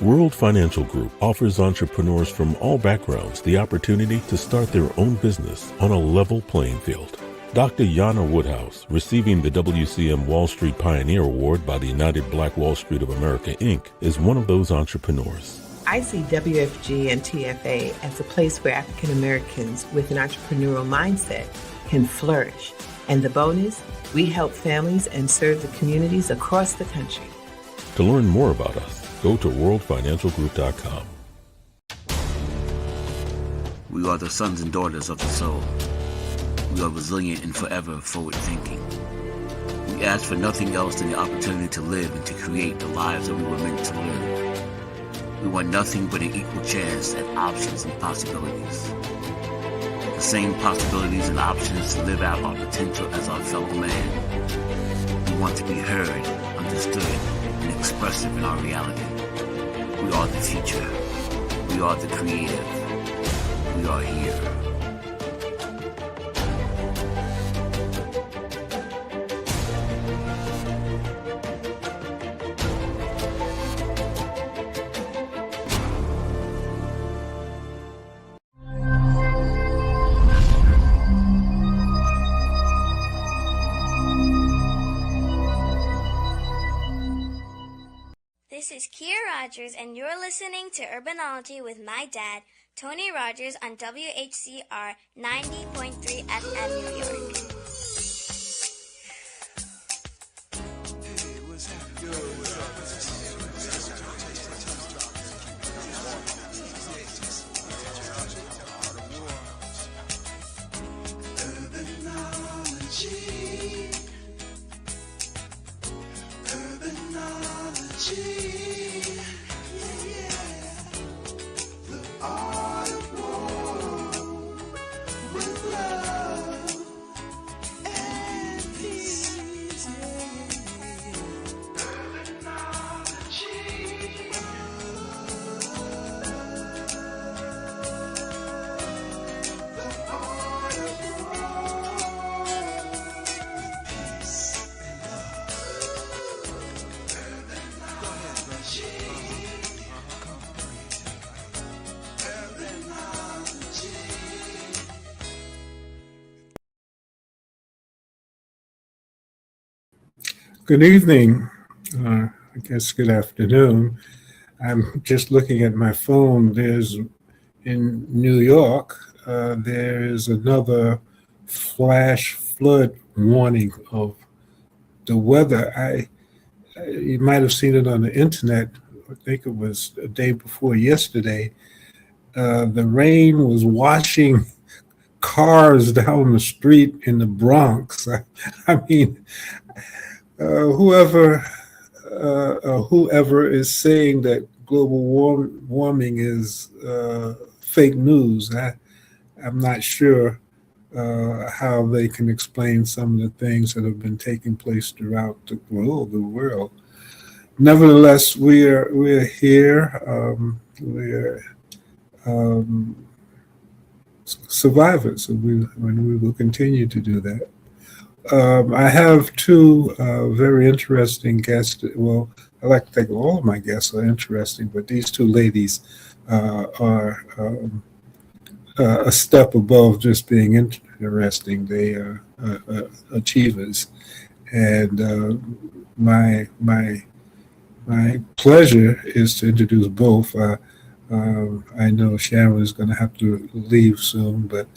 World Financial Group offers entrepreneurs from all backgrounds the opportunity to start their own business on a level playing field. Dr. Yana Woodhouse, receiving the WCM Wall Street Pioneer Award by the United Black Wall Street of America, Inc., is one of those entrepreneurs. I see WFG and TFA as a place where African Americans with an entrepreneurial mindset can flourish. And the bonus, we help families and serve the communities across the country. To learn more about us, go to worldfinancialgroup.com. We are the sons and daughters of the soul. We are resilient and forever forward-thinking. We ask for nothing else than the opportunity to live and to create the lives that we were meant to live. We want nothing but an equal chance at options and possibilities. The same possibilities and options to live out our potential as our fellow man. We want to be heard, understood, and expressive in our reality. We are the future. We are the creative. We are here. This is Kia Rogers, and you're listening to Urbanology with my dad, Tony Rogers, on WHCR 90.3 FM New York. Good evening, I guess good afternoon. I'm just looking at my phone. There's, in New York, there is another flash flood warning of the weather. You might have seen it on the internet. I think it was the day before yesterday. The rain was washing cars down the street in the Bronx. I mean, whoever is saying that global warming is fake news, I'm not sure how they can explain some of the things that have been taking place throughout the world. Nevertheless, we're here. We're survivors, and we will continue to do that. I have two very interesting guests. Well, I like to think all of my guests are interesting, but these two ladies are a step above just being interesting. They are achievers, and my pleasure is to introduce both. I know Sharon is going to have to leave soon, but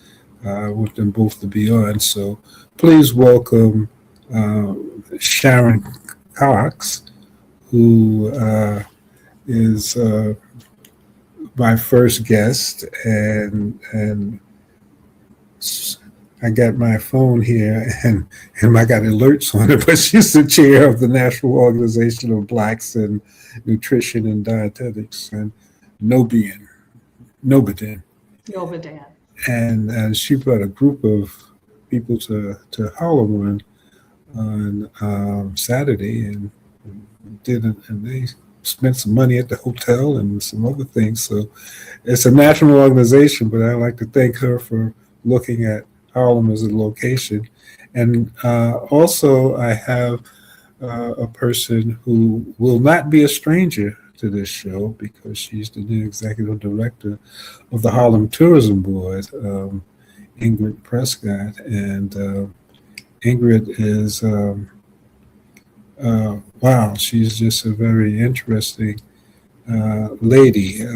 I want them both to be on. So please welcome Sharon Cox, who is my first guest, and I got my phone here, and I got alerts on it, but she's the chair of the National Organization of Blacks in Nutrition and Dietetics, and Nobian. And she brought a group of people to Harlem on Saturday, and they spent some money at the hotel and some other things. So it's a national organization, but I'd like to thank her for looking at Harlem as a location. And also I have a person who will not be a stranger to this show because she's the new executive director of the Harlem Tourism Board, Ingrid Prescott. And Ingrid is, wow, she's just a very interesting lady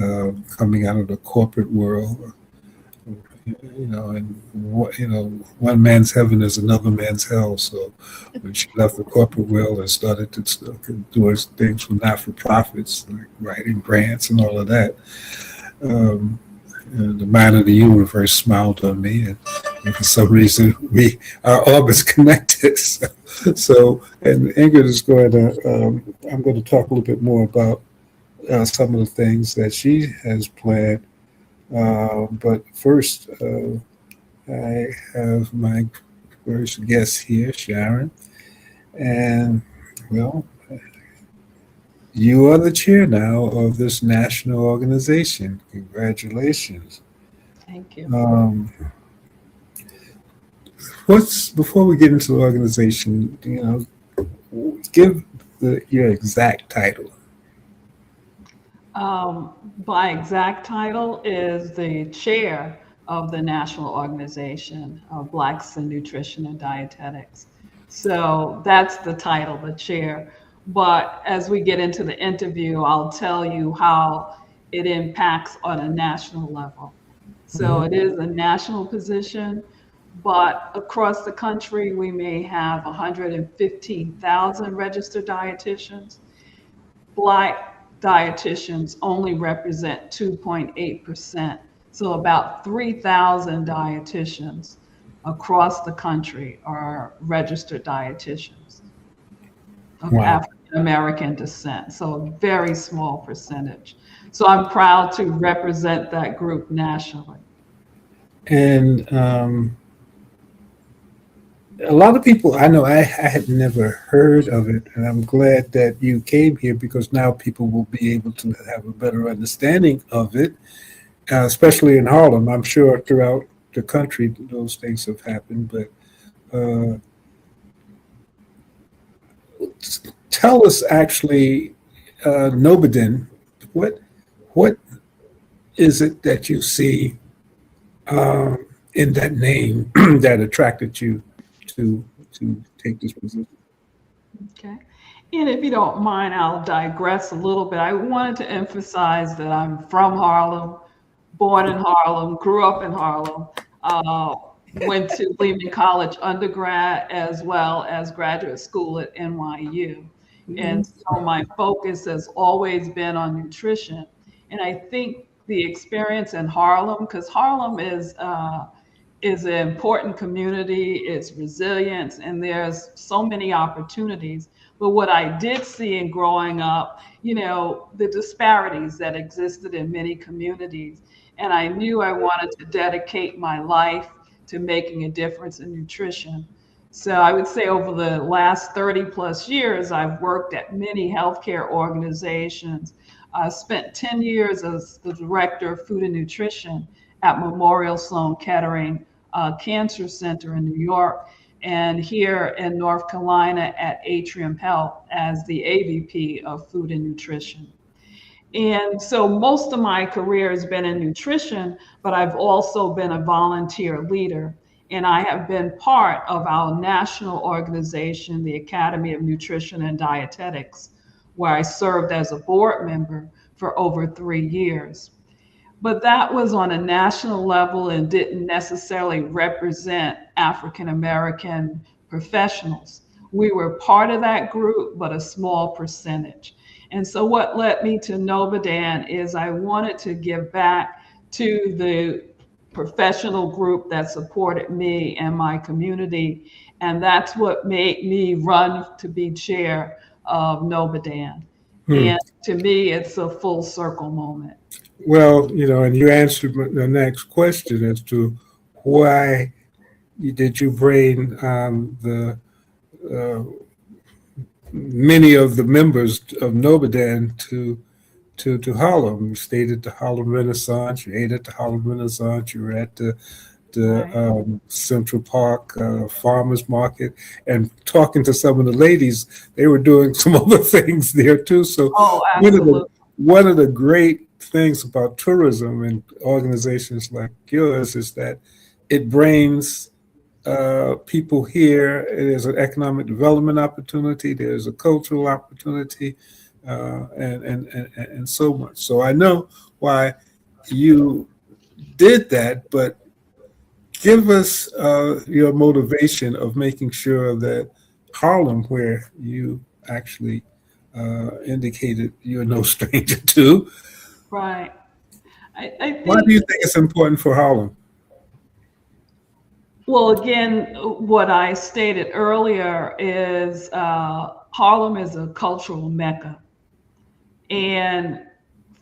coming out of the corporate world. And one man's heaven is another man's hell. So when she left the corporate world and started to do things for not-for-profits, like writing grants and all of that, the mind of the universe smiled on me, and for some reason our orbits connected. So, and Ingrid is going to, I'm going to talk a little bit more about some of the things that she has planned. But first, I have my first guest here, Sharon. And, well, you are the chair now of this national organization. Congratulations. Thank you. Before we get into the organization, give your exact title. My exact title is the chair of the National Organization of Blacks in Nutrition and Dietetics. So that's the title, the chair. But as we get into the interview, I'll tell you how it impacts on a national level. So it is a national position, but across the country, we may have 115,000 registered dietitians. Black dietitians only represent 2.8%. So about 3,000 dietitians across the country are registered dietitians of African American descent. So a very small percentage. So I'm proud to represent that group nationally. And a lot of people, I know I had never heard of it, and I'm glad that you came here because now people will be able to have a better understanding of it, especially in Harlem. I'm sure throughout the country those things have happened, but tell us actually, Nobaden, what is it that you see in that name that attracted you to take this position? Okay. And if you don't mind, I'll digress a little bit. I wanted to emphasize that I'm from Harlem, born in Harlem, grew up in Harlem, went to Lehman College undergrad as well as graduate school at NYU. And so my focus has always been on nutrition. And I think the experience in Harlem, because Harlem is an important community, it's resilience, and there's so many opportunities. But what I did see in growing up, the disparities that existed in many communities. And I knew I wanted to dedicate my life to making a difference in nutrition. So I would say over the last 30 plus years, I've worked at many healthcare organizations. I spent 10 years as the director of food and nutrition at Memorial Sloan Kettering Cancer Center in New York, and here in North Carolina at Atrium Health as the AVP of food and nutrition. And so most of my career has been in nutrition, but I've also been a volunteer leader. And I have been part of our national organization, the Academy of Nutrition and Dietetics, where I served as a board member for over 3 years. But that was on a national level and didn't necessarily represent African American professionals. We were part of that group, but a small percentage. And so what led me to Novadan is I wanted to give back to the professional group that supported me and my community. And that's what made me run to be chair of Novadan. And to me, it's a full circle moment. Well, and you answered the next question as to why did you bring the many of the members of Novadan to Harlem. You stayed at the Harlem Renaissance, you ate at the Harlem Renaissance, you were at the Central Park Farmers Market, and talking to some of the ladies, they were doing some other things there too. So one of the great things about tourism and organizations like yours is that it brings people here. There's an economic development opportunity. There's a cultural opportunity, and so much. So I know why you did that, but give us your motivation of making sure that Harlem, where you actually indicated you're no stranger to, Right. I why do think, you think it's important for Harlem? well, again, what I stated earlier is Harlem is a cultural mecca. And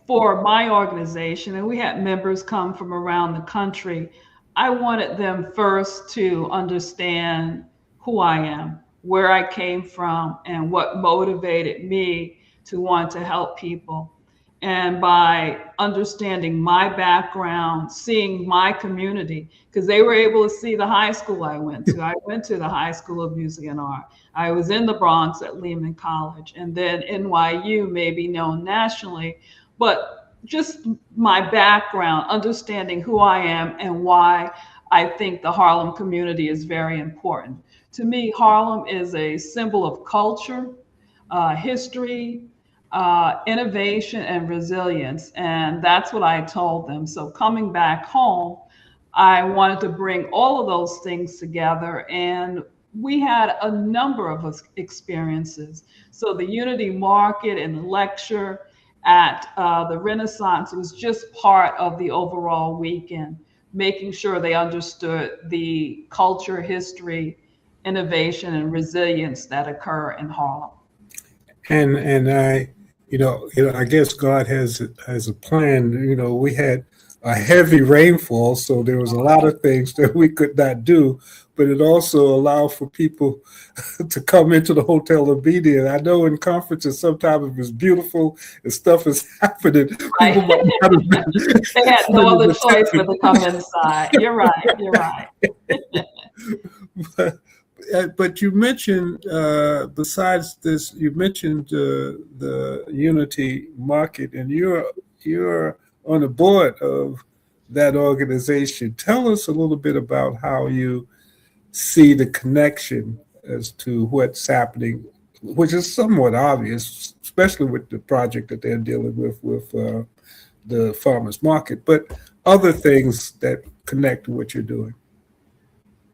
for my organization, and we had members come from around the country, I wanted them first to understand who I am, where I came from, and what motivated me to want to help people. And by understanding my background, seeing my community, because they were able to see the high school I went to. I went to the High School of Music and Art. I was in the Bronx at Lehman College, and then NYU may be known nationally, but just my background, understanding who I am and why I think the Harlem community is very important. To me, Harlem is a symbol of culture, history, innovation, and resilience. And that's what I told them. So coming back home, I wanted to bring all of those things together. And we had a number of experiences. So the Unity Market and the lecture at the Renaissance was just part of the overall weekend, making sure they understood the culture, history, innovation, and resilience that occur in Harlem. And I, I guess God has a plan. We had a heavy rainfall, so there was a lot of things that we could not do, but it also allowed for people to come into the hotel and be there. I know in conferences sometimes if it's beautiful and stuff is happening, Right. people might not have been. They had no other choice but to come inside. You're right. You're right. But you mentioned, besides this, you mentioned the Unity Market, and you're on the board of that organization. Tell us a little bit about how you see the connection as to what's happening, which is somewhat obvious, especially with the project that they're dealing with the farmers market, but other things that connect to what you're doing.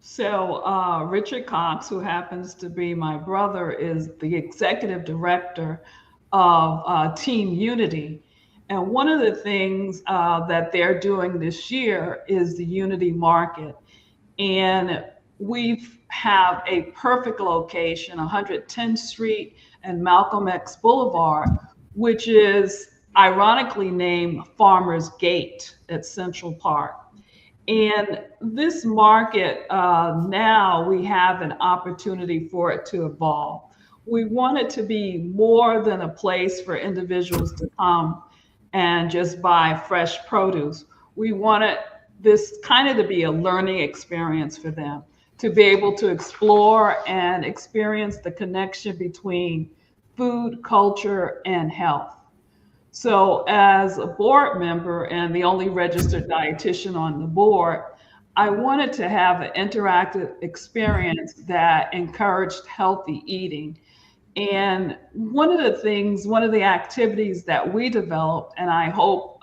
So Richard Cox, who happens to be my brother, is the executive director of Team Unity. And one of the things that they're doing this year is the Unity Market. And we have a perfect location, 110th Street and Malcolm X Boulevard, which is ironically named Farmers Gate at Central Park. And this market, now we have an opportunity for it to evolve. We want it to be more than a place for individuals to come and just buy fresh produce. We want this kind of to be a learning experience for them, to be able to explore and experience the connection between food, culture, and health. So, as a board member and the only registered dietitian on the board, I wanted to have an interactive experience that encouraged healthy eating. And one of the activities that we developed, and I hope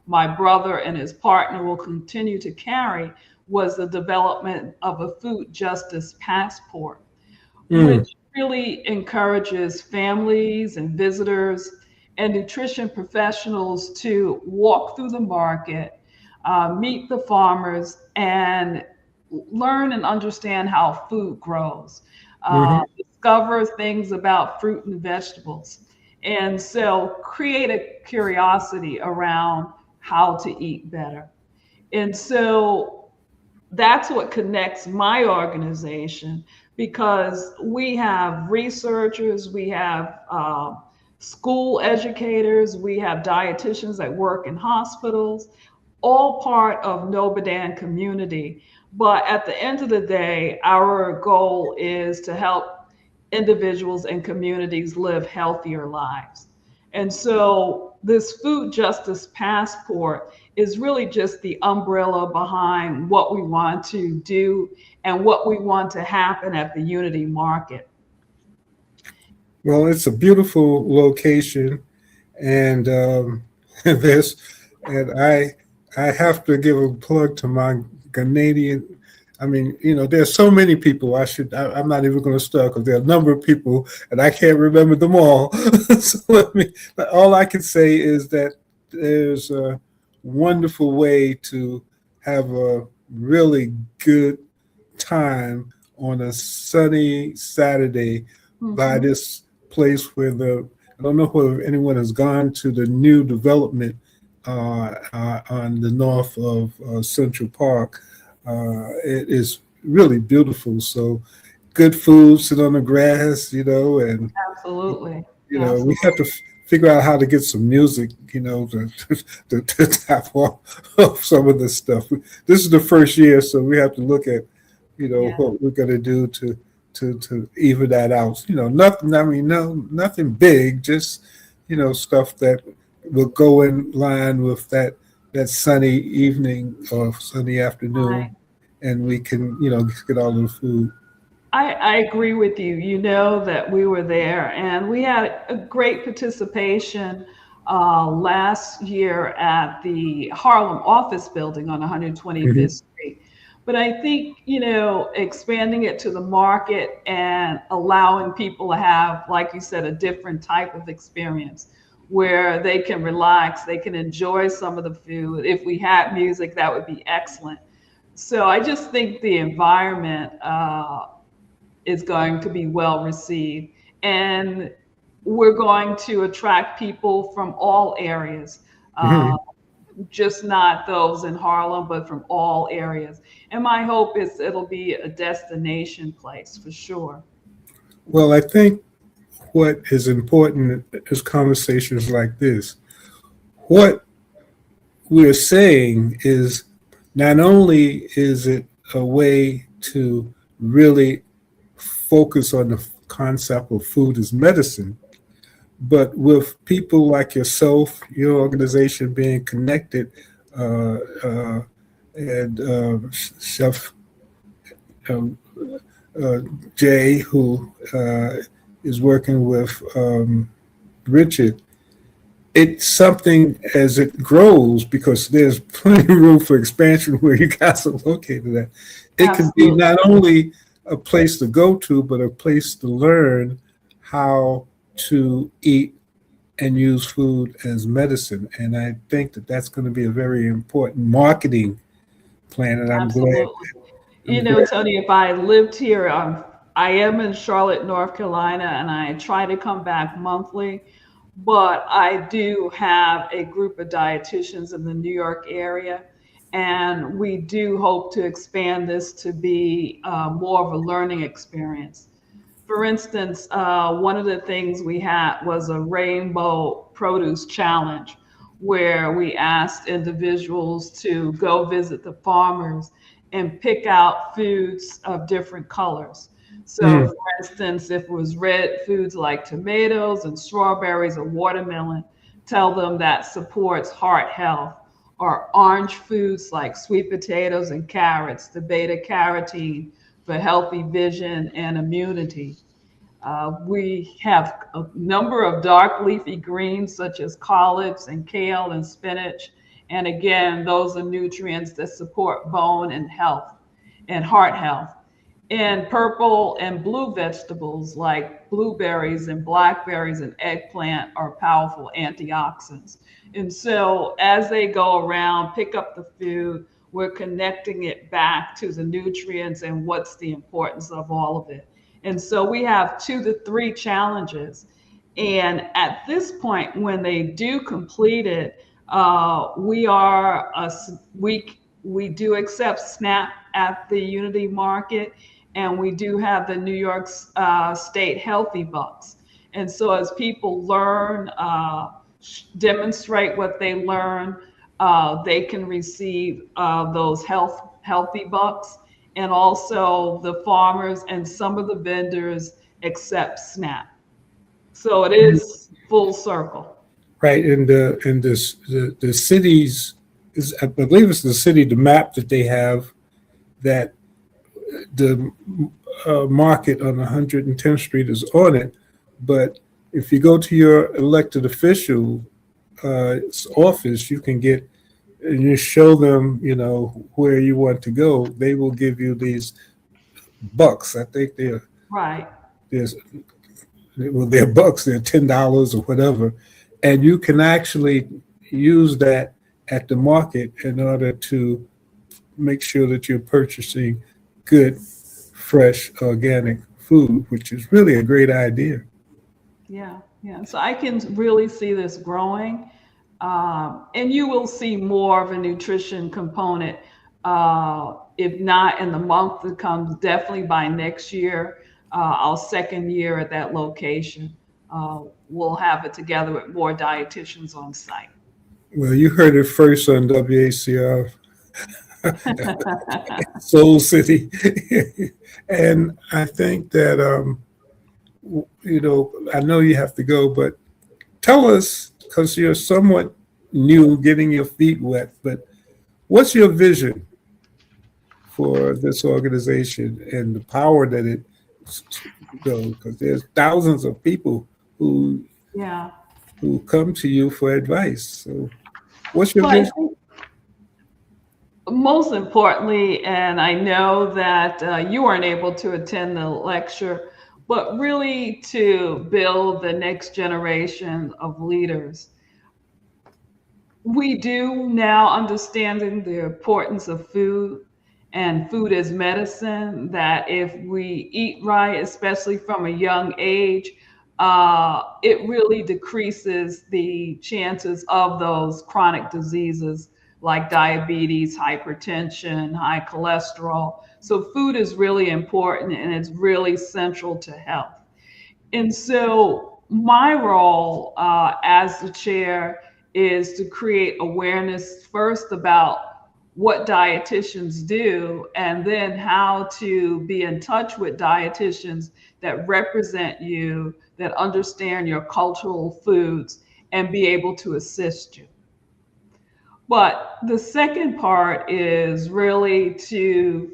my brother and his partner will continue to carry, was the development of a food justice passport, which really encourages families and visitors and nutrition professionals to walk through the market, meet the farmers, and learn and understand how food grows, discover things about fruit and vegetables. And so create a curiosity around how to eat better. And so that's what connects my organization, because we have researchers, we have school educators, we have dietitians that work in hospitals, all part of Nobadan community. But at the end of the day, our goal is to help individuals and communities live healthier lives. And so this food justice passport is really just the umbrella behind what we want to do and what we want to happen at the Unity Market. Well, it's a beautiful location, and this, and I have to give a plug to my Canadian. I mean, there's so many people. I'm not even going to start because there are a number of people, and I can't remember them all. So but all I can say is that there's a wonderful way to have a really good time on a sunny Saturday by Mhm. this place where I don't know whether anyone has gone to the new development on the north of Central Park. It is really beautiful. So good food, sit on the grass, and Absolutely. we Absolutely. have to figure out how to get some music, to tap off some of this stuff. This is the first year, so we have to look at, Yeah. what we're going to do to even that out. Nothing. I mean, no, nothing big. Just stuff that will go in line with that sunny evening or sunny I, afternoon, and we can get all of the food. I agree with you. You know that we were there and we had a great participation last year at the Harlem office building on 125th Mhm. Street. But I think, expanding it to the market and allowing people to have, like you said, a different type of experience where they can relax, they can enjoy some of the food. If we had music, that would be excellent. So I just think the environment is going to be well received. And we're going to attract people from all areas, uh, Mhm. just not those in Harlem, but from all areas. And my hope is it'll be a destination place for sure. Well, I think what is important is conversations like this. What we're saying is not only is it a way to really focus on the concept of food as medicine, but with people like yourself, your organization being connected, uh, uh, and Chef um, uh, Jay, who is working with Richard, it's something as it grows because there's plenty of room for expansion where you guys are located at. It can be Absolutely. not only a place to go to, but a place to learn how to eat and use food as medicine. And I think that that's going to be a very important marketing plan. And Absolutely. I'm glad. Tony, if I lived here, I am in Charlotte, North Carolina, and I try to come back monthly. But I do have a group of dietitians in the New York area, and we do hope to expand this to be more of a learning experience. For instance, one of the things we had was a rainbow produce challenge where we asked individuals to go visit the farmers and pick out foods of different colors. So, Mm, for instance, if it was red foods like tomatoes and strawberries or watermelon, tell them that supports heart health, or orange foods like sweet potatoes and carrots, the beta carotene for healthy vision and immunity. We have a number of dark leafy greens such as collards and kale and spinach. And again, those are nutrients that support bone and health and heart health. And purple and blue vegetables like blueberries and blackberries and eggplant are powerful antioxidants. And so as they go around, pick up the food, we're connecting it back to the nutrients and what's the importance of all of it. And so we have 2 to 3 challenges. And at this point, when they do complete it, we are a, we do accept SNAP at the Unity Market, and we do have the New York State Healthy Bucks. And so as people learn, demonstrate what they learn, they can receive those healthy bucks, and also the farmers and some of the vendors accept SNAP. So it mm. is full circle. right? And the cities is, I believe it's the city, the map that they have, that the market on 110th Street is on it. But if you go to your elected official office, you can get, and you show them, where you want to go. They will give you these bucks. I think Right. there's they're bucks. They're $10 or whatever, and you can actually use that at the market in order to make sure that you're purchasing good, fresh, organic food, which is really a great idea. Yeah, yeah. So I can really see this growing. And you will see more of a nutrition component, if not in the month that comes, definitely by next year, our second year at that location. We'll have it together with more dietitians on site. Well, you heard it first on WACR, Soul City. And I think that, I know you have to go, but tell us, because you're somewhat new, getting your feet wet, but what's your vision for this organization and the power that it goes? Because there's thousands of people who Yeah. come to you for advice. So what's your Well, I vision? think most importantly, and I know that you weren't able to attend the lecture, but really to build the next generation of leaders. We do now understanding the importance of food and food as medicine, that if we eat right, especially from a young age, it really decreases the chances of those chronic diseases like diabetes, hypertension, high cholesterol. So food is really important and it's really central to health. And so my role as the chair is to create awareness first about what dietitians do, and then how to be in touch with dietitians that represent you, that understand your cultural foods, and be able to assist you. But the second part is really to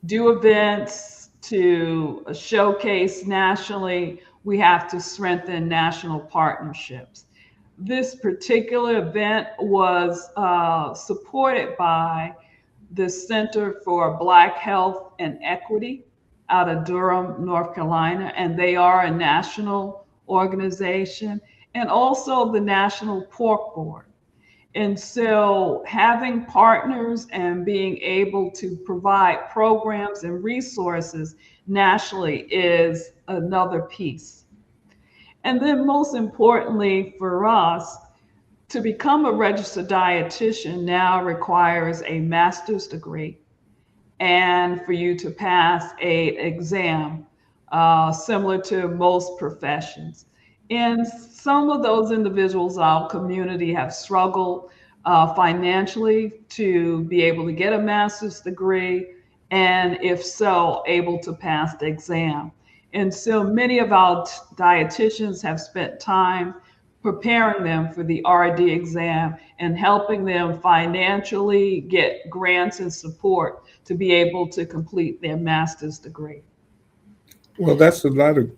do events, to showcase nationally. We have to strengthen national partnerships. This particular event was supported by the Center for Black Health and Equity out of Durham, North Carolina, and they are a national organization, and also the National Pork Board. And so having partners and being able to provide programs and resources nationally is another piece. And then most importantly for us, to become a registered dietitian now requires a master's degree, and for you to pass a exam similar to most professions. And some of those individuals in our community have struggled financially to be able to get a master's degree, and if so, able to pass the exam. And so many of our dietitians have spent time preparing them for the RD exam and helping them financially get grants and support to be able to complete their master's degree. Well, that's another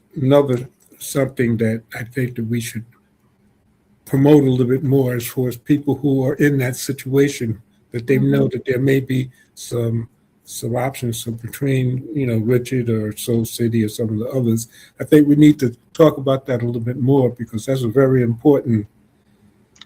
something that I think that we should promote a little bit more, as far as people who are in that situation, that they know that there may be some options. So between, Richard or Soul City or some of the others, I think we need to talk about that a little bit more, because that's a very important,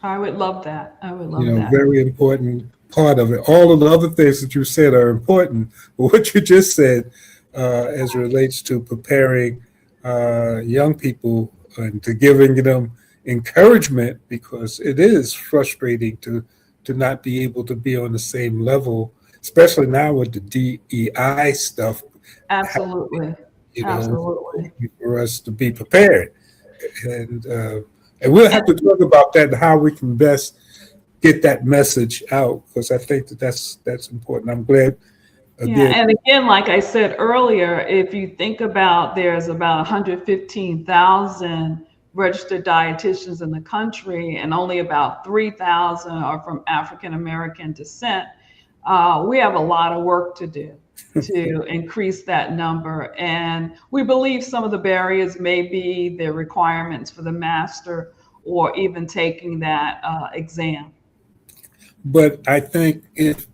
I would love that. I would love that. very important part of it. All of the other things that you said are important, but what you just said, as it relates to preparing young people and to giving them encouragement, because it is frustrating to not be able to be on the same level, especially now with the DEI stuff. Absolutely. Absolutely. For us to be prepared, and we'll have to talk about that and how we can best get that message out, because I think that's important. I'm glad. Yeah, and again, like I said earlier, if you think about, there's about 115,000 registered dietitians in the country, and only about 3,000 are from African American descent. We have a lot of work to do to increase that number. And we believe some of the barriers may be the requirements for the master or even taking that exam. But I think if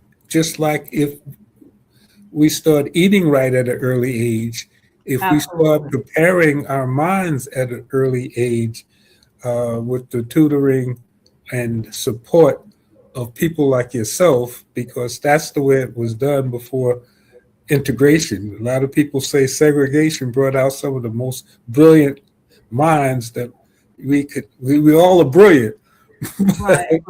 we start eating right at an early age, if we start Absolutely. preparing our minds at an early age with the tutoring and support of people like yourself, because that's the way it was done before integration. A lot of people say segregation brought out some of the most brilliant minds that we all are brilliant. Right,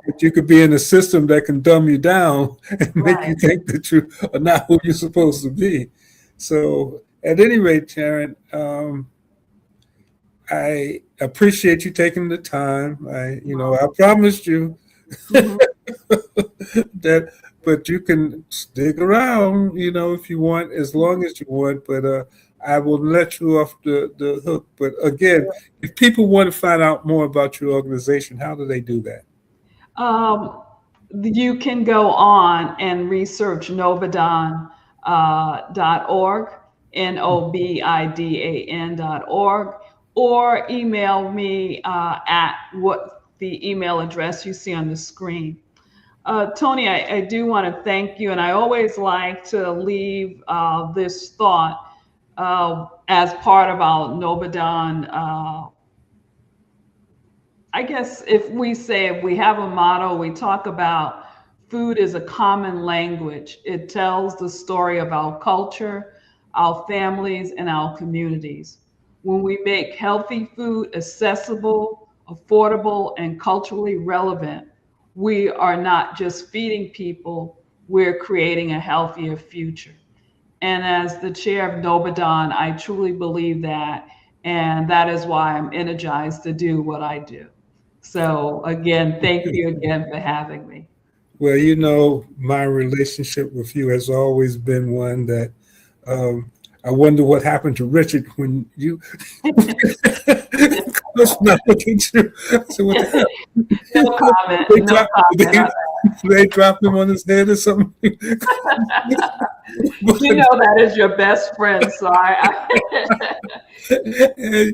But you could be in a system that can dumb you down and make you right. think that you are not who you're supposed to be. So, at any rate, Sharon, I appreciate you taking the time. I promised you Mhm. that, but you can stick around, if you want, as long as you want. But I will let you off the hook. But again, if people want to find out more about your organization, how do they do that? Um, you can go on and research novadan.org, NOBIDAN.org, or email me at what the email address you see on the screen. Tony, I do want to thank you, and I always like to leave this thought as part of our Novadan. I guess if we have a motto, we talk about food is a common language. It tells the story of our culture, our families, and our communities. When we make healthy food accessible, affordable, and culturally relevant, we are not just feeding people, we're creating a healthier future. And as the chair of Nobadan, I truly believe that. And that is why I'm energized to do what I do. So, again, thank you again for having me. Well, my relationship with you has always been one that I wonder what happened to Richard when you was not looking to. So what the hell? No comment. They No dropped, comment. they dropped him on his head or something. You know that is your best friend, so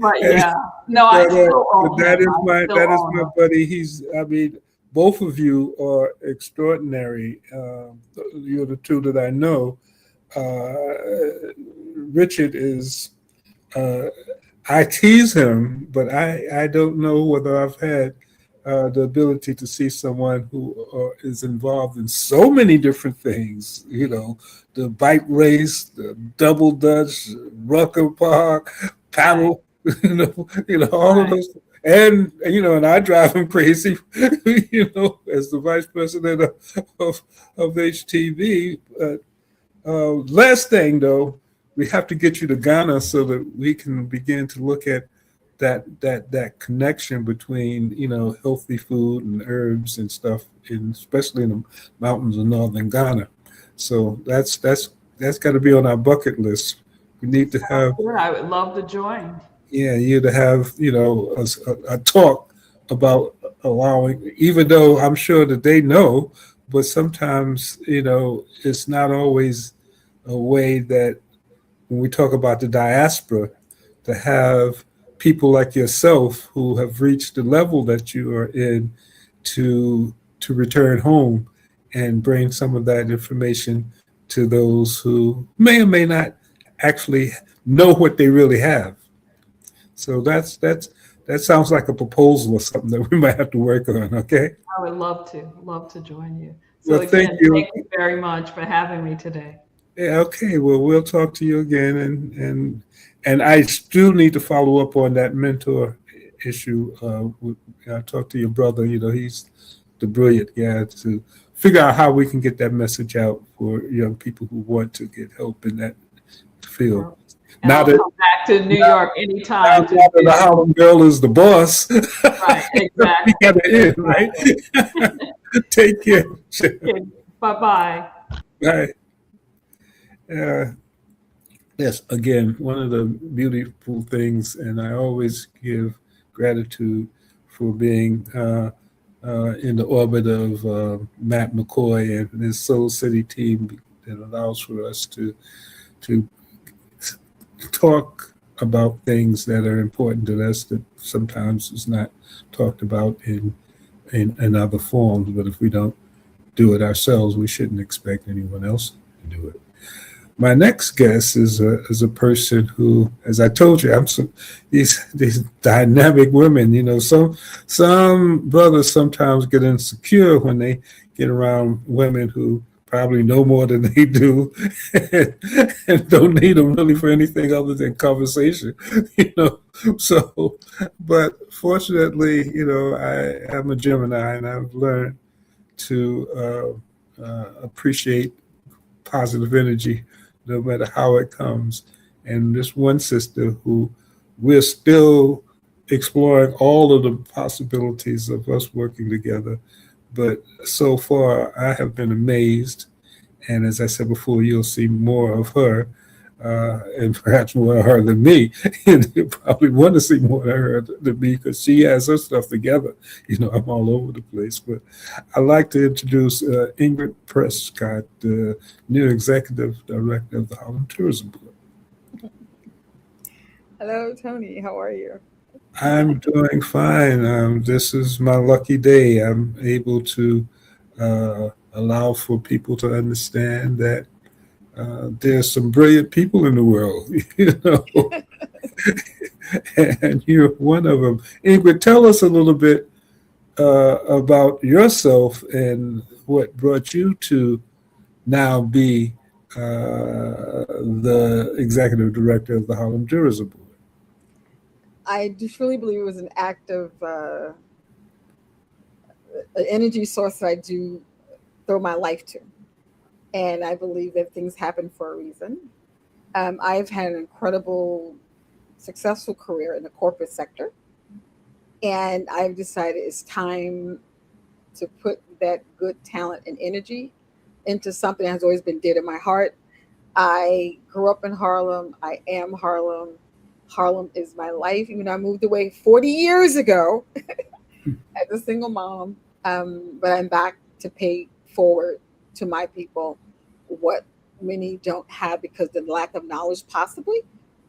but yeah, no, I still But own him. I still that is own my him. buddy. Both of you are extraordinary. You're the two that I know. Richard is. I tease him, but I don't know whether I've had the ability to see someone who is involved in so many different things. The bike race, the double dutch, Rucker Park, Right, paddle. All of right, those. And I drive him crazy, as the vice president of HTV. Last thing, though, we have to get you to Ghana so that we can begin to look at that connection between healthy food and herbs and stuff, especially in the mountains of northern Ghana. So that's got to be on our bucket list. We need to have sure. I would love to join. you to have a talk about allowing, even though I'm sure that they know, but sometimes it's not always a way that when we talk about the diaspora, to have people like yourself who have reached the level that you are in to return home and bring some of that information to those who may or may not actually know what they really have. So that sounds like a proposal or something that we might have to work on. Okay. I would love to join you. So Well, thank again, you. thank you very much for having me today. Yeah, okay. Well, we'll talk to you again, and I still need to follow up on that mentor issue. I talked to your brother. He's the brilliant guy to figure out how we can get that message out for young people who want to get help in that field. And Now I'll that come back to New York now anytime to that do. the Harlem girl is the boss, Right, we exactly. got it in, right? Take care. Okay, bye-bye. Bye. Uh, Yes, again, one of the beautiful things, and I always give gratitude for being in the orbit of Matt McCoy and his Soul City team that allows for us to talk about things that are important to us that sometimes is not talked about in other forms. But if we don't do it ourselves, we shouldn't expect anyone else to do it. My next guest is a person who, as I told you, these dynamic women. You know, some brothers sometimes get insecure when they get around women who probably know more than they do, and don't need them really for anything other than conversation. You know, so but fortunately, you know, I am a Gemini, and I've learned to appreciate positive energy no matter how it comes. And this one sister who we're still exploring all of the possibilities of us working together. But so far, I have been amazed. And as I said before, you'll see more of her, and perhaps more of her than me. And you probably want to see more of her than me because she has her stuff together. You know, I'm all over the place. But I'd like to introduce Ingrid Prescott, the new executive director of the Harlem Tourism Board. Hello, Tony. How are you? I'm doing fine. This is my lucky day. I'm able to allow for people to understand that there's some brilliant people in the world, you know, and you're one of them. Ingrid, tell us a little bit about yourself and what brought you to now be the executive director of the Harlem Tourism Board. I do truly believe it was an act of an energy source that I do throw my life to. And I believe that things happen for a reason. I've had an incredible, successful career in the corporate sector. And I've decided it's time to put that good talent and energy into something that has always been dear to my heart. I grew up in Harlem. I am Harlem. Harlem is my life. Even though I moved away 40 years ago as a single mom, but I'm back to pay forward to my people what many don't have because of the lack of knowledge, possibly.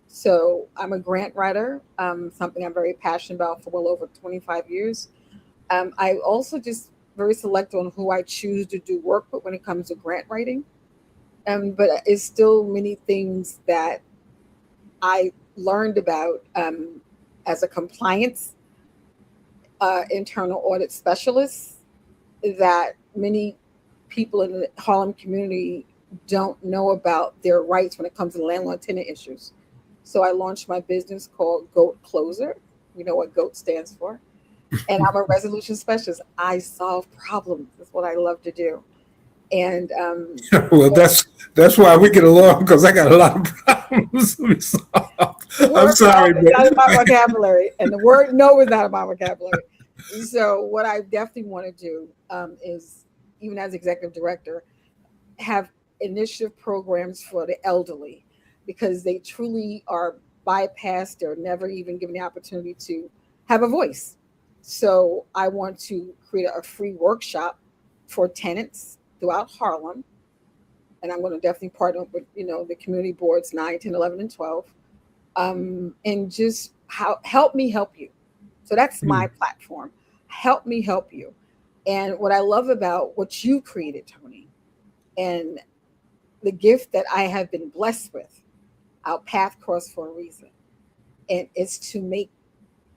So I'm a grant writer, something I'm very passionate about for well over 25 years. I also just very select on who I choose to do work with when it comes to grant writing. But it's still many things that I learned about as a compliance internal audit specialist that many people in the Harlem community don't know about their rights when it comes to landlord tenant issues. So I launched my business called Goat Closer. You know what GOAT stands for. And I'm a resolution specialist. I solve problems. That's what I love to do. And Well, that's why we get along because I got a lot of problems to solve. the I'm word sorry, no is not in my vocabulary, and the word no is not in my vocabulary. So what I definitely want to do is, even as executive director, have initiative programs for the elderly because they truly are bypassed. They're never even given the opportunity to have a voice. So I want to create a free workshop for tenants throughout Harlem. And I'm going to definitely partner with, the community boards 9, 10, 11, and 12. And just help me help you. So that's my platform. Help me help you. And what I love about what you created, Tony, and the gift that I have been blessed with, our path crossed for a reason. And it's to make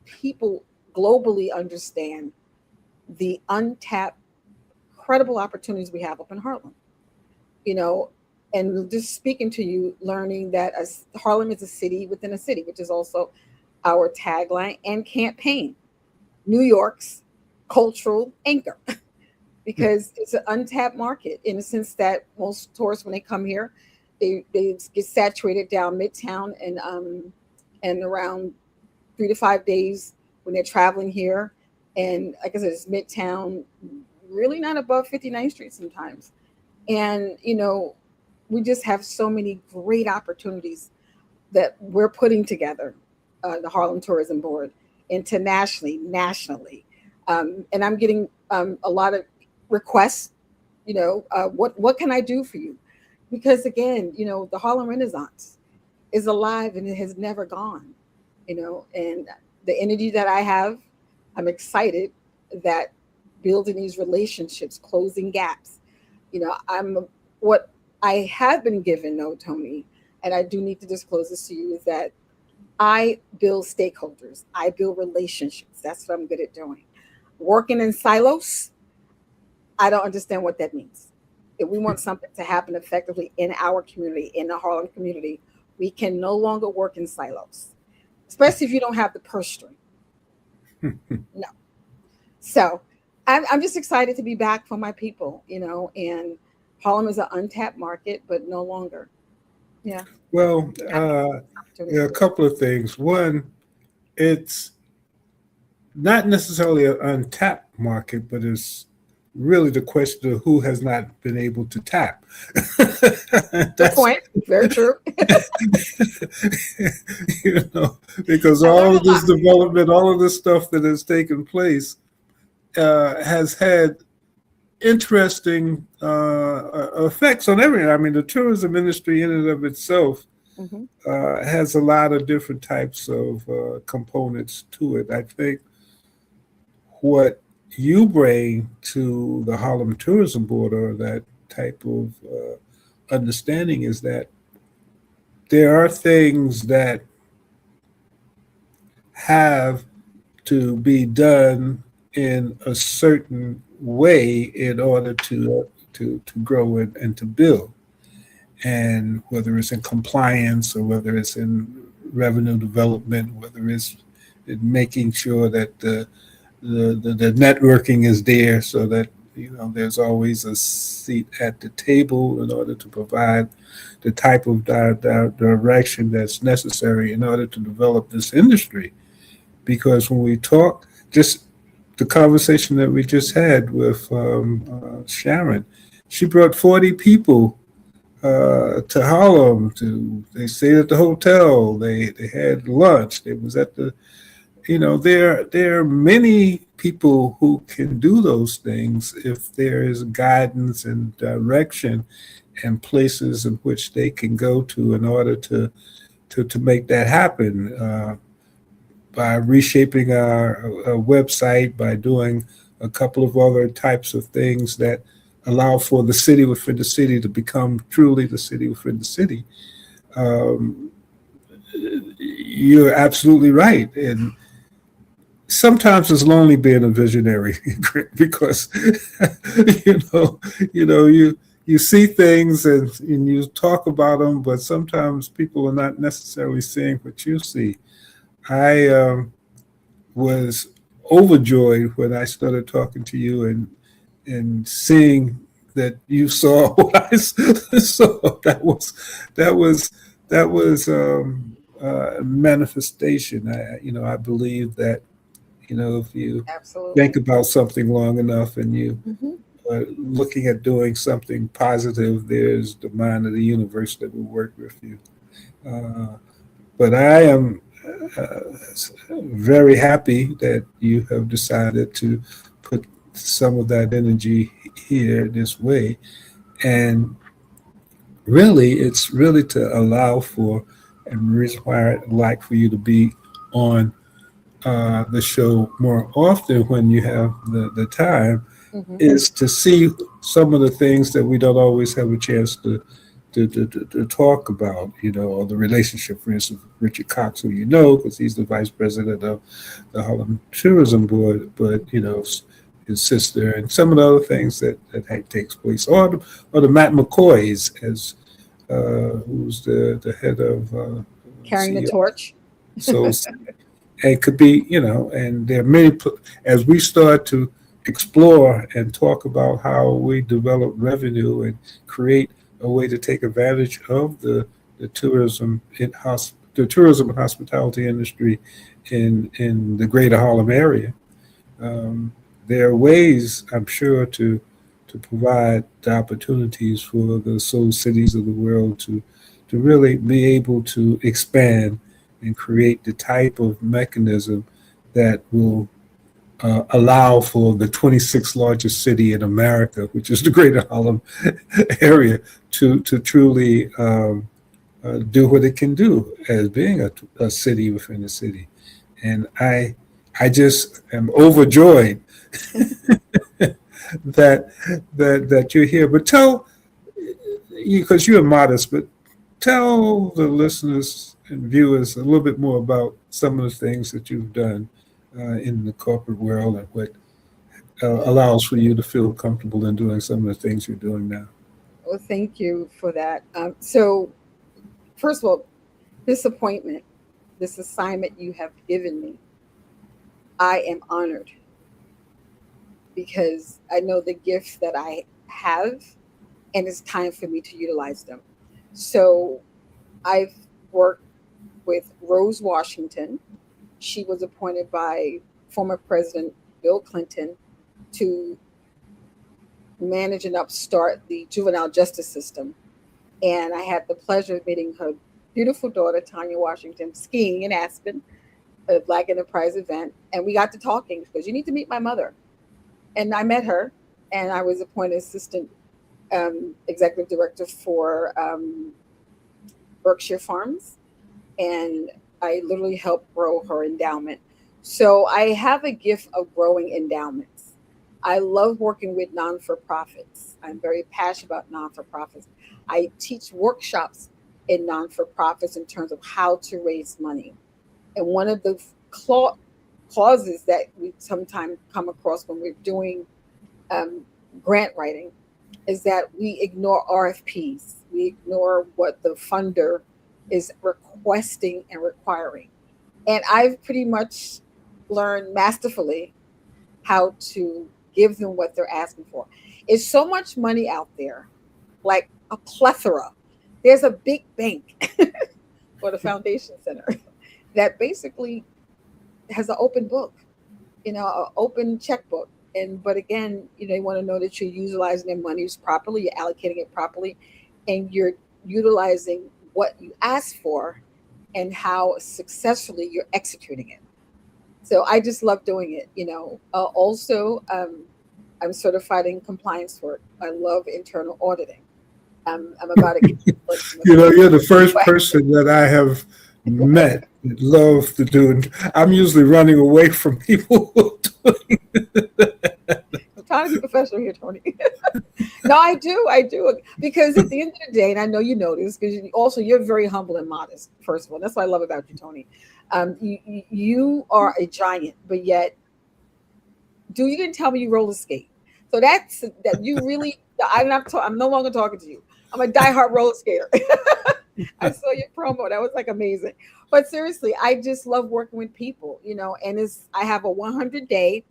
people globally understand the untapped, credible opportunities we have up in Harlem. And just speaking to you, learning that Harlem is a city within a city, which is also our tagline and campaign, New York's cultural anchor, because it's an untapped market in the sense that most tourists, when they come here, they get saturated down Midtown and around 3 to 5 days when they're traveling here. And like I said, it's Midtown, really not above 59th Street sometimes. And, we just have so many great opportunities that we're putting together, the Harlem Tourism Board, internationally, nationally. And I'm getting a lot of requests, what can I do for you? Because again, the Harlem Renaissance is alive and it has never gone, and the energy that I have, I'm excited that building these relationships, closing gaps, I'm what I have been given though, Tony, and I do need to disclose this to you, is that I build stakeholders, I build relationships. That's what I'm good at doing. Working in silos, I don't understand what that means. If we want something to happen effectively in our community, in the Harlem community, we can no longer work in silos, especially if you don't have the purse string. No. So I'm just excited to be back for my people, and Harlem is an untapped market, but no longer. Yeah. Well, a couple of things. One, it's not necessarily an untapped market, but it's really the question of who has not been able to tap. Good point. Very true. Because all of this development, all of this stuff that has taken place has had interesting effects on everything. I mean, the tourism industry in and of itself has a lot of different types of components to it. I think what you bring to the Harlem Tourism Board, or that type of understanding, is that there are things that have to be done in a certain way in order to grow and to build. And whether it's in compliance, or whether it's in revenue development, whether it's in making sure that the networking is there, so that there's always a seat at the table in order to provide the type of direction that's necessary in order to develop this industry. Because when we talk, just the conversation that we just had with Sharon, she brought 40 people to Harlem. They stayed at the hotel. They had lunch. They was at the, there are many people who can do those things if there is guidance and direction and places in which they can go to in order to make that happen. By reshaping our website, by doing a couple of other types of things that allow for the city within the city to become truly the city within the city. You're absolutely right. And sometimes it's lonely being a visionary, because you see things and you talk about them, but sometimes people are not necessarily seeing what you see. I was overjoyed when I started talking to you and seeing that you saw what I saw. That was a manifestation. I believe that if you Absolutely. think about something long enough and you are looking at doing something positive, there's the mind of the universe that will work with you. But I am very happy that you have decided to put some of that energy here this way. And really, it's really to allow for, and the reason why I'd like for you to be on the show more often when you have the time, is to see some of the things that we don't always have a chance to talk about, or the relationship, for instance, with Richard Cox, who because he's the vice president of the Harlem Tourism Board, but his sister, and some of the other things that takes place, or the Matt McCoys, as who's the head of Carrying the CEO. torch. So it could be, and there are many, as we start to explore and talk about how we develop revenue and create a way to take advantage of the tourism and hospitality industry in the greater Harlem area. There are ways, I'm sure, to provide the opportunities for the soul cities of the world to to really be able to expand and create the type of mechanism that will allow for the 26th largest city in America, which is the Greater Harlem area, to truly do what it can do as being a city within a city. And I just am overjoyed that you're here. But tell you, because you're modest, but tell the listeners and viewers a little bit more about some of the things that you've done in the corporate world and what allows for you to feel comfortable in doing some of the things you're doing now. Well, thank you for that. So, first of all, this appointment, this assignment you have given me, I am honored because I know the gifts that I have, and it's time for me to utilize them. So, I've worked with Rose Washington. She was appointed by former President Bill Clinton to manage and upstart the juvenile justice system. And I had the pleasure of meeting her beautiful daughter, Tanya Washington, skiing in Aspen, a Black Enterprise event. And we got to talking because you need to meet my mother. And I met her, and I was appointed assistant executive director for Berkshire Farms. And I literally helped grow her endowment. So I have a gift of growing endowments. I love working with non-for-profits. I'm very passionate about non-for-profits. I teach workshops in non-for-profits in terms of how to raise money. And one of the clauses that we sometimes come across when we're doing grant writing is that we ignore RFPs. We ignore what the funder is requesting and requiring. And I've pretty much learned masterfully how to give them what they're asking for. It's so much money out there, like a plethora. There's a big bank for the Foundation Center that basically has an open book, an open checkbook. But again, they want to know that you're utilizing their monies properly, you're allocating it properly, and you're utilizing what you asked for and how successfully you're executing it. So I just love doing it. Also, I'm certified in compliance work. I love internal auditing. I'm about to get you're the first person that I have met that love to do it. I'm usually running away from people who are doing it. I'm trying to be professional here, Tony. No, I do. Because at the end of the day, and I know you know this, because you're very humble and modest, first of all. That's what I love about you, Tony. You are a giant, but yet, you didn't tell me you roller skate. So that you really, I'm no longer talking to you. I'm a diehard roller skater. I saw your promo. That was like amazing. But seriously, I just love working with people, and I have a 100-day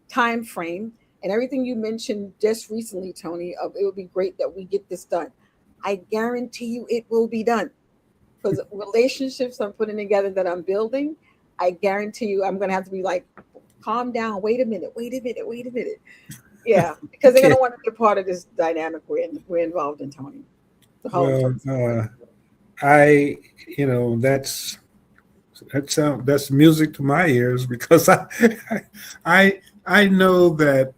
time frame, and everything you mentioned just recently, Tony, it would be great that we get this done. I guarantee you it will be done. Because relationships I'm putting together that I'm building, I guarantee you I'm going to have to be like, calm down, wait a minute. Yeah, because they're going to want to be a part of this dynamic we're involved in, Tony. That's music to my ears, because I know that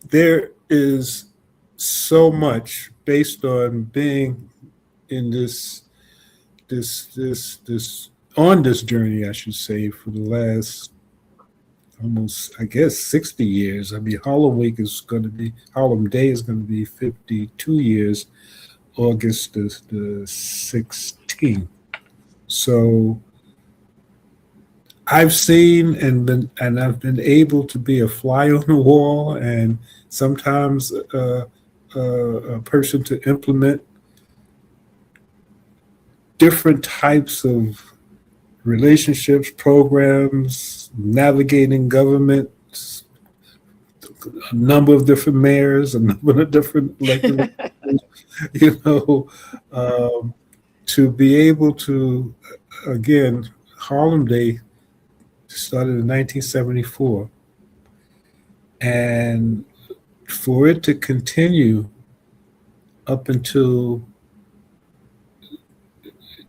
there is so much based on being in this on this journey, I should say, for the last almost, I guess, 60 years. I mean, Harlem Day is going to be 52 years, August the 16th. So I've seen and I've been able to be a fly on the wall, and sometimes a person to implement different types of relationships, programs, navigating government, a number of different mayors, a number of different elected, to be able to, again, Harlem Day started in 1974, and for it to continue up until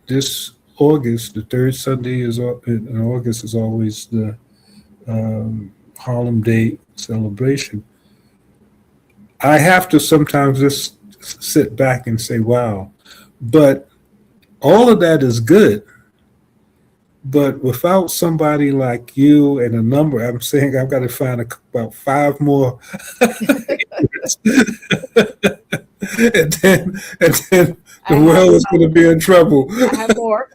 this August. The third Sunday in August is always the Harlem Day celebration. I have to sometimes just sit back and say, wow. But all of that is good. But without somebody like you and a number, I'm saying I've got to find about five more. And then the world is going to be in trouble. I have more.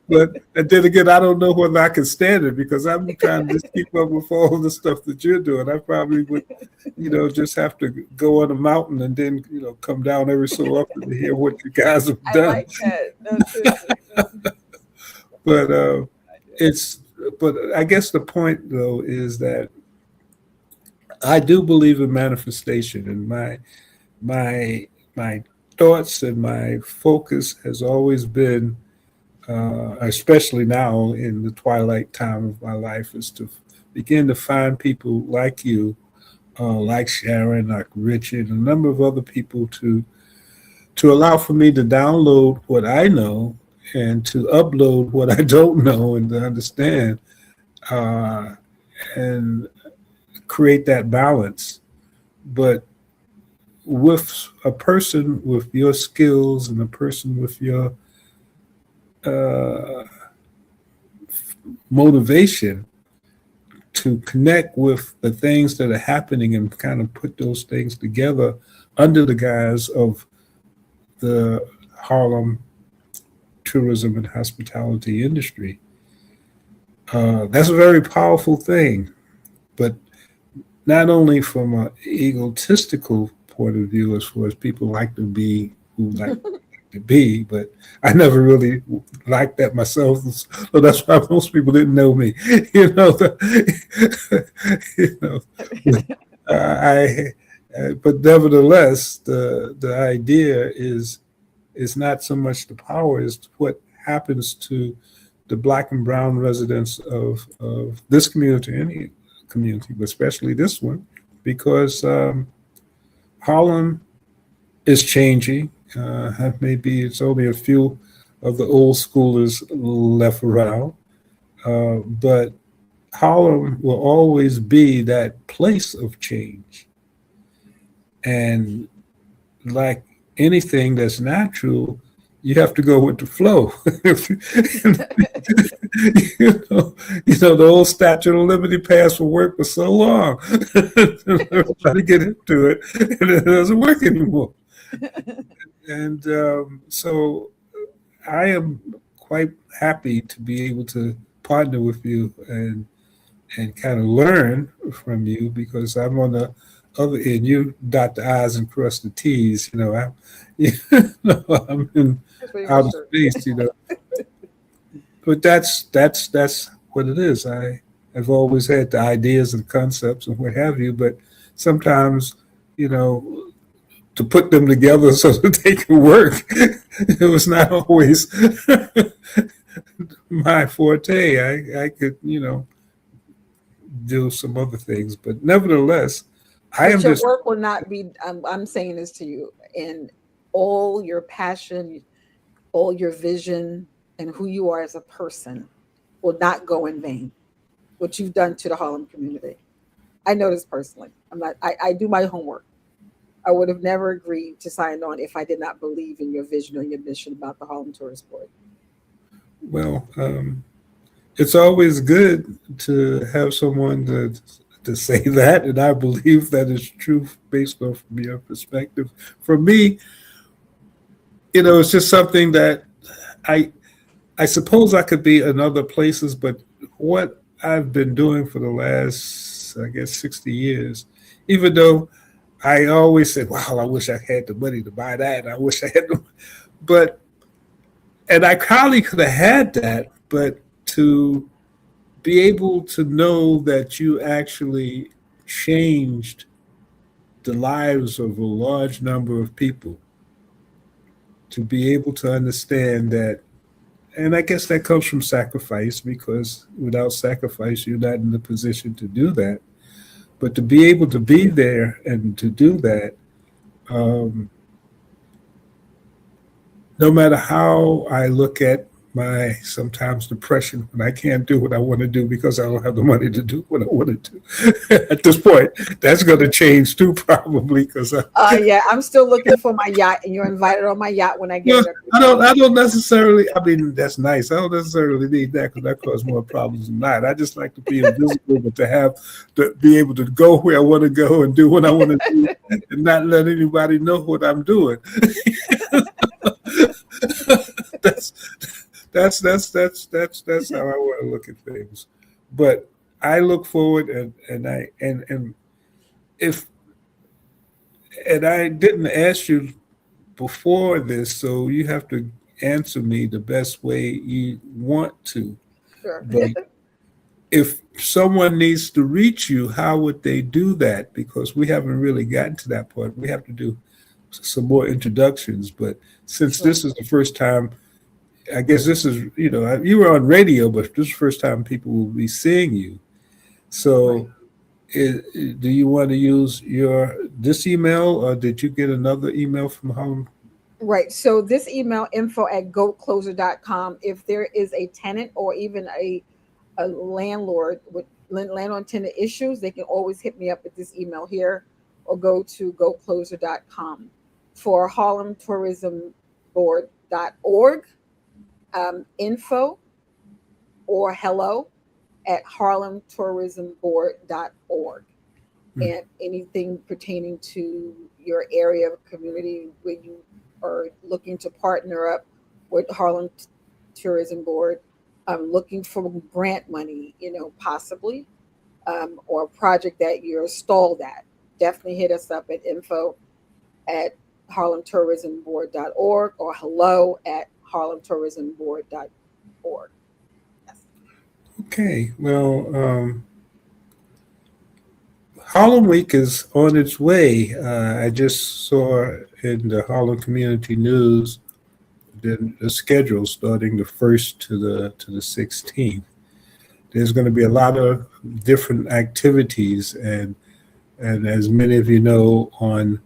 But and then again, I don't know whether I can stand it because I'm trying to just keep up with all the stuff that you're doing. I probably would, just have to go on a mountain and then, come down every so often to hear what you guys have I done. like that. No, seriously. But but I guess the point though is that I do believe in manifestation, and my thoughts and my focus has always been, especially now in the twilight time of my life, is to begin to find people like you, like Sharon, like Richard, and a number of other people to allow for me to download what I know and to upload what I don't know and to understand, and create that balance. But with a person with your skills and a person with your uh, motivation to connect with the things that are happening and kind of put those things together under the guise of the Harlem tourism and hospitality industry. That's a very powerful thing, but not only from an egotistical point of view, as far as people like to be who like to be, but I never really liked that myself. So that's why most people didn't know me. you know, you know, but nevertheless, the idea is not so much the power as what happens to the Black and brown residents of this community, any community, but especially this one, because Harlem is changing. Maybe it's only a few of the old schoolers left around, but Harlem will always be that place of change. And like anything that's natural, you have to go with the flow. The old Statute of Liberty passed for work for so long. Trying to get into it, and it doesn't work anymore. And so I am quite happy to be able to partner with you and kind of learn from you, because I'm on the other end. You dot the I's and cross the T's. I'm in outer space. But that's what it is. I've always had the ideas and concepts and what have you, but sometimes, to put them together so that they can work, it was not always my forte. I could, do some other things, but nevertheless, But your work will not be, I'm saying this to you, and all your passion, all your vision, and who you are as a person will not go in vain. What you've done to the Harlem community. I know this personally. I do my homework. I would have never agreed to sign on if I did not believe in your vision or your mission about the Harlem Tourist Board. Well, it's always good to have someone to say that, and I believe that is true based off of your perspective. For me, it's just something that I suppose I could be in other places, but what I've been doing for the last, I guess, 60 years, even though I always said, wow, I wish I had the money to buy that. I wish I had and I probably could have had that, but to be able to know that you actually changed the lives of a large number of people, to be able to understand that. And I guess that comes from sacrifice, because without sacrifice, you're not in the position to do that. But to be able to be there and to do that, um, no matter how I look at my sometimes depression when I can't do what I want to do because I don't have the money to do what I want to do. At this point, that's going to change too, probably, because Yeah, I'm still looking for my yacht, and you're invited on my yacht when I get well, it up. I don't necessarily. I mean, that's nice. I don't necessarily need that because that causes more problems than not. I just like to be invisible, but to be able to go where I want to go and do what I want to do, and not let anybody know what I'm doing. that's that's how I want to look at things. But I look forward, and if and I didn't ask you before this, so you have to answer me the best way you want to. Sure. But if someone needs to reach you, how would they do that? Because we haven't really gotten to that point. We have to do some more introductions. But since Sure. this is the first time, I guess this is, you were on radio, but this is the first time people will be seeing you. So do you want to use this email, or did you get another email from home? Right. So this email, info@goatcloser.com, if there is a tenant or even a landlord with landlord tenant issues, they can always hit me up at this email here or go to goatcloser.com. For harlemtourismboard.org, info or hello@harlemtourismboard.org. And anything pertaining to your area of community where you are looking to partner up with Harlem Tourism Board, looking for grant money, possibly, or a project that you're stalled at, definitely hit us up at info@harlemtourismboard.org or hello@harlemtourismboard.org. Yes. Okay, well, Harlem Week is on its way. I just saw in the Harlem Community News the schedule starting the 1st to the 16th. There's going to be a lot of different activities, and as many of you know, and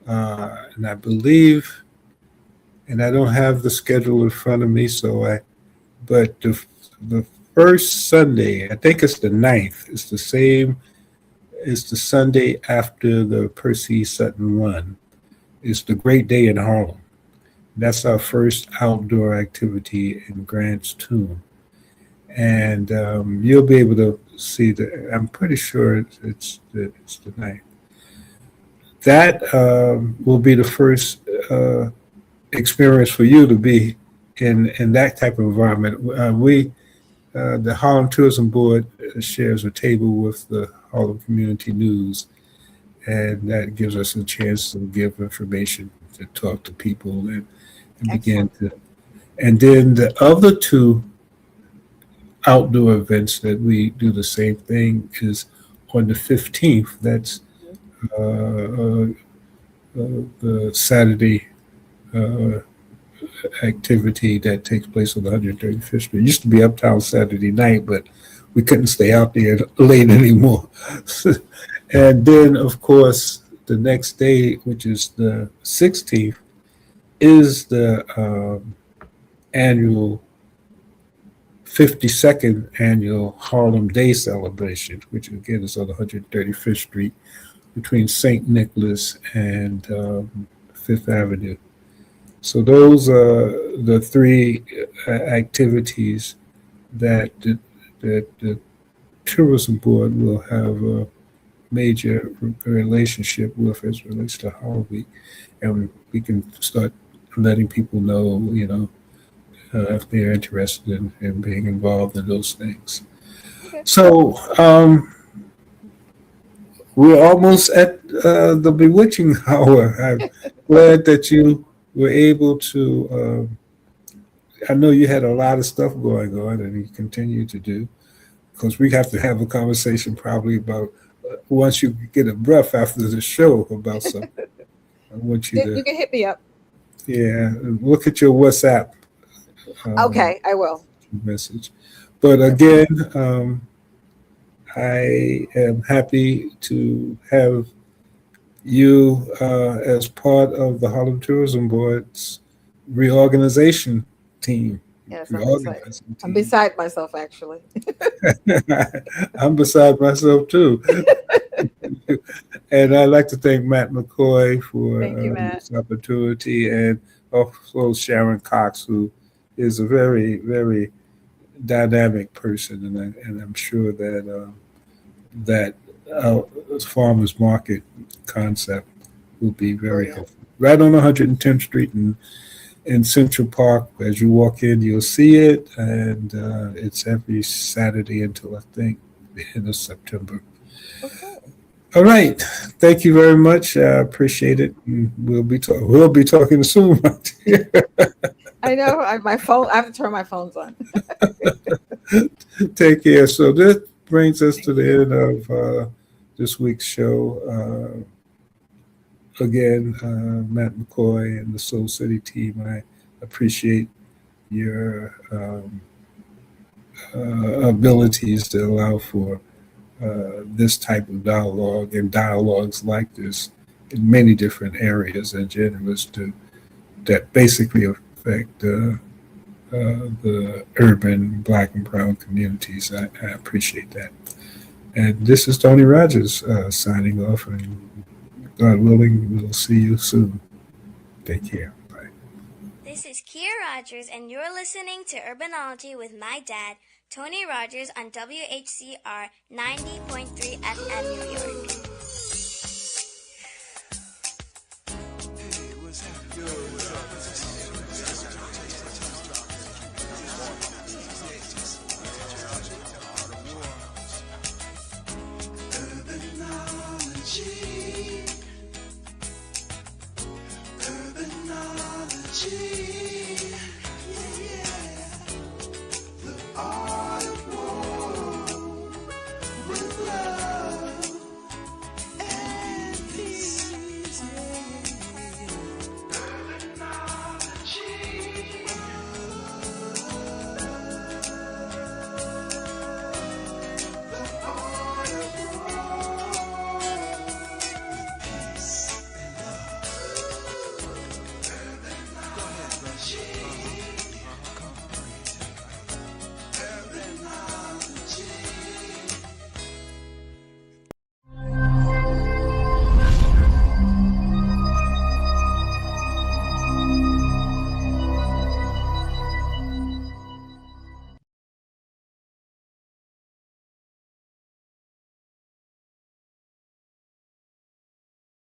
I believe, and I don't have the schedule in front of me, but the first Sunday, I think it's the 9th, it's the same. It's the Sunday after the Percy Sutton Run. It's the Great Day in Harlem. That's our first outdoor activity in Grant's Tomb. And you'll be able to see I'm pretty sure it's the 9th. That will be the first experience for you to be in that type of environment. The Harlem Tourism Board shares a table with the Harlem Community News, and that gives us a chance to give information, to talk to people, and begin to. And then the other two outdoor events that we do the same thing is on the 15th. That's the Saturday activity that takes place on 135th Street. It used to be Uptown Saturday night, but we couldn't stay out there late anymore. And then, of course, the next day, which is the 16th, is the annual 52nd annual Harlem Day celebration, which again is on 135th Street between St. Nicholas and Fifth Avenue. So those are the three activities that the Tourism Board will have a major relationship with as it relates to Harlem Week, and we can start letting people know, if they're interested in being involved in those things. Okay. So we're almost at the bewitching hour. I'm glad that you were able to. I know you had a lot of stuff going on, and you continue to do, because we have to have a conversation probably about once you get a breath after the show about something. I want you to. You can hit me up. Yeah, look at your WhatsApp. Okay, I will. Message. But again, I am happy to have you as part of the Harlem Tourism Board's reorganization team. Yes, I'm excited. Reorganizing I'm team. beside myself, actually. I'm beside myself too. And I'd like to thank Matt McCoy for Thank you, Matt. this opportunity, and also Sharon Cox, who is a very, very dynamic person, and I'm sure that that farmers market concept will be very helpful. Right on 110th Street in Central Park. As you walk in, you'll see it, and it's every Saturday until I think the end of September. Okay. All right, thank you very much. I appreciate it. And we'll be talking soon. I know my phone. I have to turn my phones on. Take care. So this brings us to the end of this week's show. Again, Matt McCoy and the Soul City team, I appreciate your abilities to allow for this type of dialogue and dialogues like this in many different areas and genres that basically affect the urban Black and brown communities. I appreciate that. And this is Tony Rogers signing off, and God willing, we'll see you soon. Take care. Bye. This is Kia Rogers, and you're listening to Urbanology with my dad, Tony Rogers, on WHCR 90.3 FM New York. Urbanology.